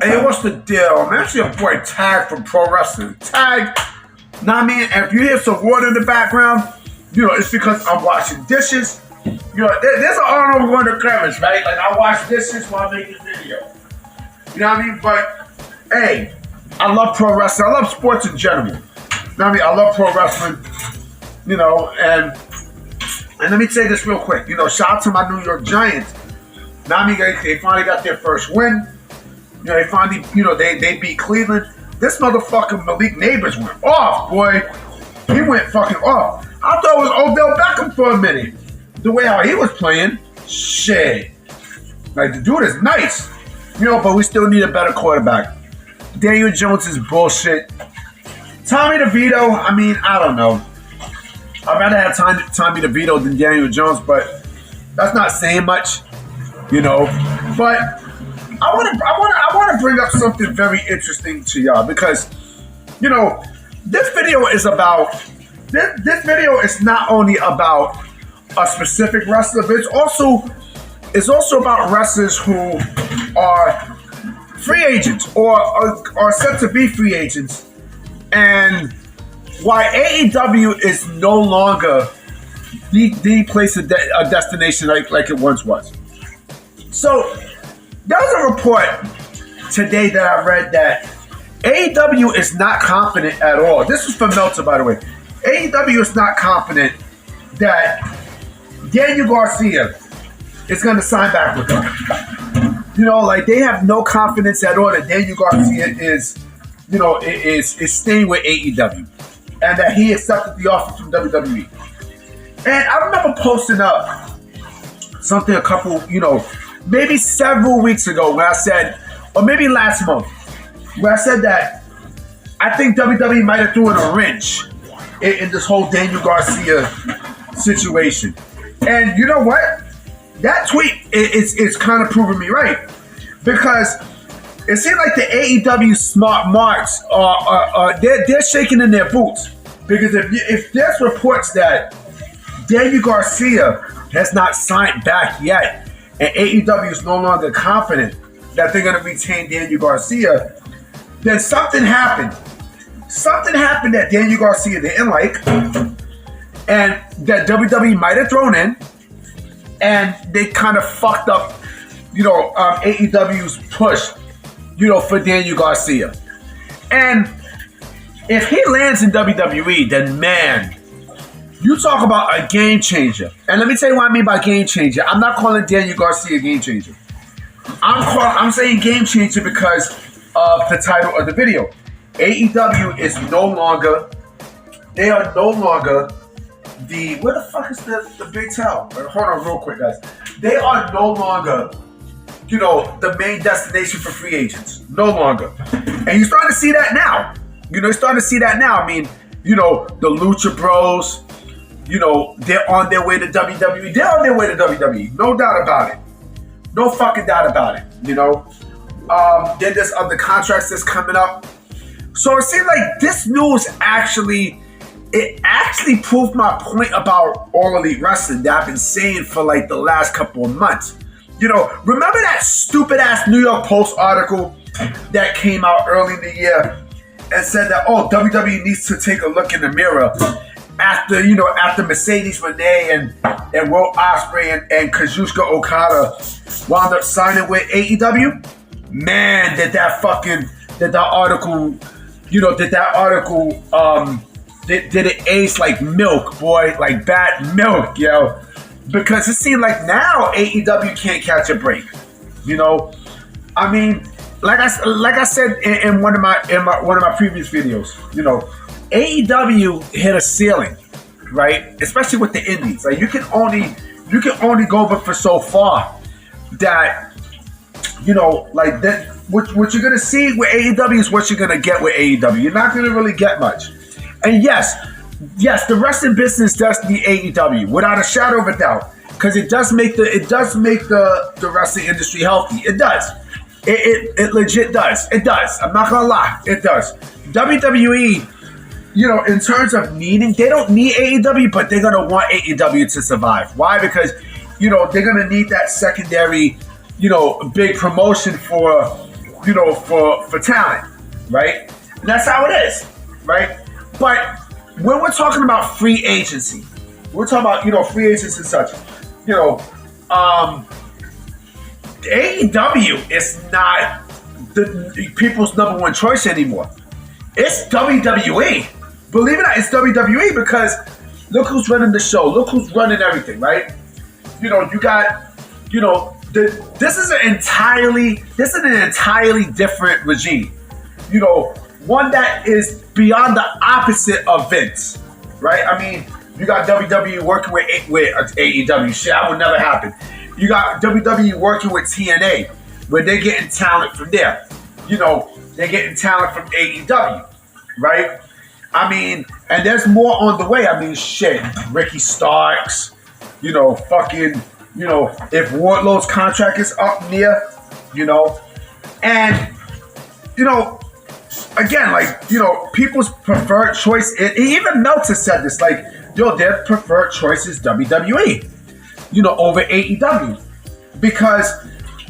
Hey, what's the deal? I'm actually a boy Tag from Pro Wrestling. Tag, know what I mean? And if you hear some water in the background, it's because I'm washing dishes. There's an honorable occurrence, right? Like, I wash dishes while making video. You know what I mean? But, hey, I love pro wrestling. I love sports in general. You know what I mean? I love pro wrestling, and let me say this real quick. Shout out to my New York Giants. Now, I mean, they finally got their first win. They finally, they beat Cleveland. This motherfucking Malik Neighbors went off, boy. He went fucking off. I thought it was Odell Beckham for a minute. The way how he was playing, shit. Like, the dude is nice. But we still need a better quarterback. Daniel Jones is bullshit. Tommy DeVito, I mean, I don't know. I'd rather have Tommy DeVito than Daniel Jones, but that's not saying much, But I want to bring up something very interesting to y'all because, this video is about. This video is not only about a specific wrestler, but it's also about wrestlers who are free agents or are set to be free agents, and why AEW is no longer the place of a destination like it once was. So there was a report today that I read that AEW is not confident at all. This was from Meltzer, by the way. AEW is not confident that Daniel Garcia is going to sign back with them. They have no confidence at all that Daniel Garcia is staying with AEW and that he accepted the offer from WWE. And I remember posting up something a couple, maybe several weeks ago where I said, or maybe last month, where I said that I think WWE might have thrown a wrench in this whole Daniel Garcia situation. And you know what? That tweet is kind of proving me right. Because it seems like the AEW smart marks they're shaking in their boots. Because if there's reports that Daniel Garcia has not signed back yet, and AEW is no longer confident that they're going to retain Daniel Garcia, then something happened. Something happened that Daniel Garcia didn't like, and that WWE might have thrown in, and they kind of fucked up, AEW's push, for Daniel Garcia. And if he lands in WWE, then man, you talk about a game changer. And let me tell you what I mean by game changer. I'm not calling Daniel Garcia a game changer. I'm saying game changer because of the title of the video. AEW is no longer, they are no longer where the fuck is the big towel? Hold on real quick, guys. They are no longer, the main destination for free agents. No longer. And you're starting to see that now. You're starting to see that now. I mean, the Lucha Bros, they're on their way to WWE. They're on their way to WWE. No doubt about it. No fucking doubt about it. Then there's other contracts that's coming up. So it seems like this news actually proved my point about All Elite Wrestling that I've been saying for like the last couple of months. Remember that stupid ass New York Post article that came out early in the year and said that, WWE needs to take a look in the mirror after Mercedes Moné and Will Ospreay and Kazuchika Okada wound up signing with AEW? Man, did that article did it ace like milk, boy, like bad milk, yo. Because it seemed like now AEW can't catch a break. I mean, like I said in one of my previous videos, AEW hit a ceiling, right? Especially with the indies. Like you can only go but for so far. That like that. What you're gonna see with AEW is what you're gonna get with AEW. You're not gonna really get much. And yes, the wrestling business does need AEW without a shadow of a doubt, because it does make the wrestling industry healthy. It does. It legit does. It does. I'm not gonna lie. It does. WWE, in terms of needing, they don't need AEW, but they're gonna want AEW to survive. Why? Because they're gonna need that secondary, big promotion for for talent, right? And that's how it is, right? But when we're talking about free agency, we're talking about, free agents and such, AEW is not the people's number one choice anymore. It's WWE. Believe it or not, it's WWE because look who's running the show. Look who's running everything, right? You got, this is an entirely different regime. One that is beyond the opposite of Vince, right? I mean, you got WWE working with AEW. Shit, that would never happen. You got WWE working with TNA, where they're getting talent from there. They're getting talent from AEW, right? I mean, and there's more on the way. I mean, shit, Ricky Starks, if Wardlow's contract is up near, and, again, people's preferred choice, even Meltzer said this, their preferred choice is WWE, over AEW, because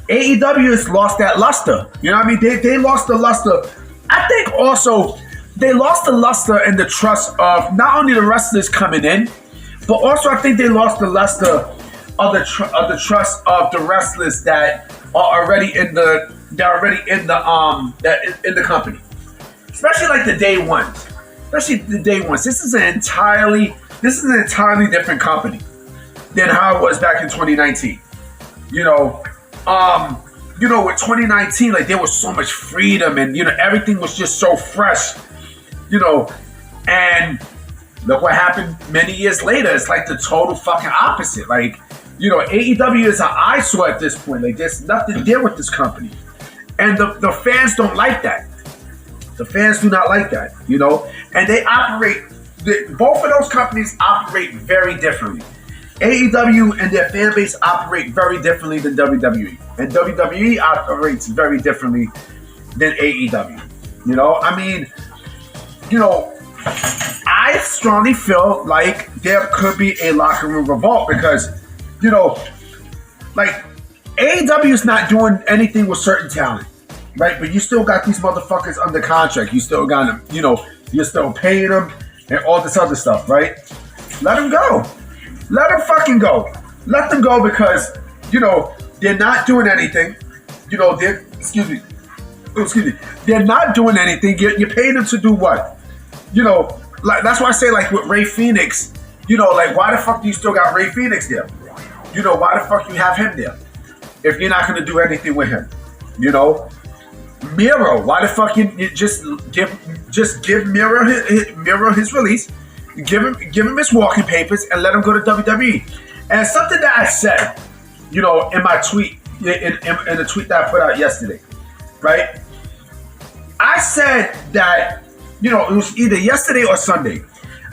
AEW has lost that luster. You know what I mean? They lost the luster. I think also they lost the luster and the trust of not only the wrestlers coming in, but also I think they lost the luster of the trust of the wrestlers that are already in the company, especially like the day ones. This is an entirely different company than how it was back in 2019. With 2019, there was so much freedom and everything was just so fresh. And look what happened many years later. It's like the total fucking opposite. AEW is an eyesore at this point. There's nothing there with this company. And the fans don't like that. The fans do not like that, And they operate, both of those companies operate very differently. AEW and their fan base operate very differently than WWE. And WWE operates very differently than AEW. I strongly feel like there could be a locker room revolt because, AEW is not doing anything with certain talent, right? But you still got these motherfuckers under contract. You still got them, you're still paying them and all this other stuff, right? Let them go. Let them fucking go. Let them go because, they're not doing anything. They're not doing anything. You're paying them to do what? That's why I say, with Ray Phoenix, why the fuck do you still got Ray Phoenix there? Why the fuck you have him there if you're not going to do anything with him? Miro, why the fuck you just give Miro his release, give him his walking papers, and let him go to WWE. And something that I said, in my tweet, in the tweet that I put out yesterday, right? I said that, it was either yesterday or Sunday.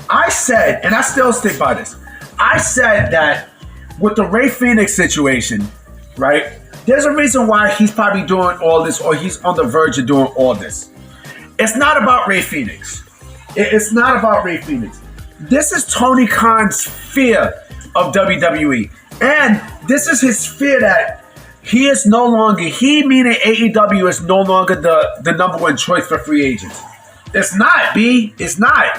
I said, and I still stick by this, I said that with the Ray Phoenix situation, right? There's a reason why he's probably doing all this or he's on the verge of doing all this. It's not about Ray Phoenix. It's not about Ray Phoenix. This is Tony Khan's fear of WWE. And this is his fear that he is no longer, he meaning AEW is no longer the number one choice for free agents. It's not, B. It's not.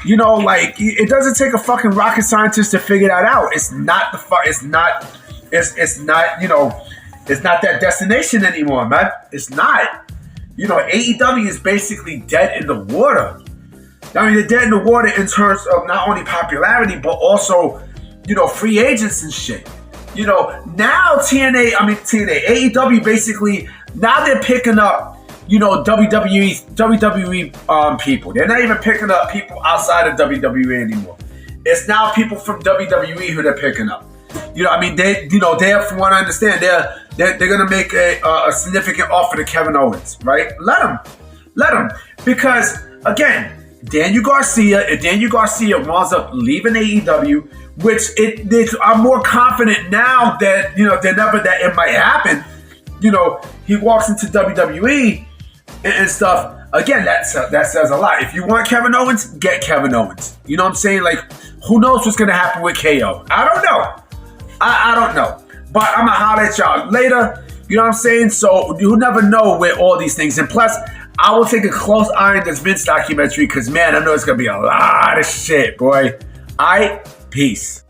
It doesn't take a fucking rocket scientist to figure that out. It's not it's not that destination anymore, man. It's not. AEW is basically dead in the water. I mean, they're dead in the water in terms of not only popularity, but also, free agents and shit. Now AEW basically, now they're picking up, WWE people. They're not even picking up people outside of WWE anymore. It's now people from WWE who they're picking up. They're from what I understand, they're gonna make a significant offer to Kevin Owens, right? Let them, because again, Daniel Garcia winds up leaving AEW, which I'm more confident now that than ever that it might happen. He walks into WWE and stuff. Again, that says a lot. If you want Kevin Owens, get Kevin Owens. You know what I'm saying? Who knows what's gonna happen with KO? I don't know. I don't know. But I'm gonna holler at y'all later. You know what I'm saying? So you never know with all these things. And plus, I will take a close eye on this Vince documentary because, man, I know it's going to be a lot of shit, boy. All right? Peace.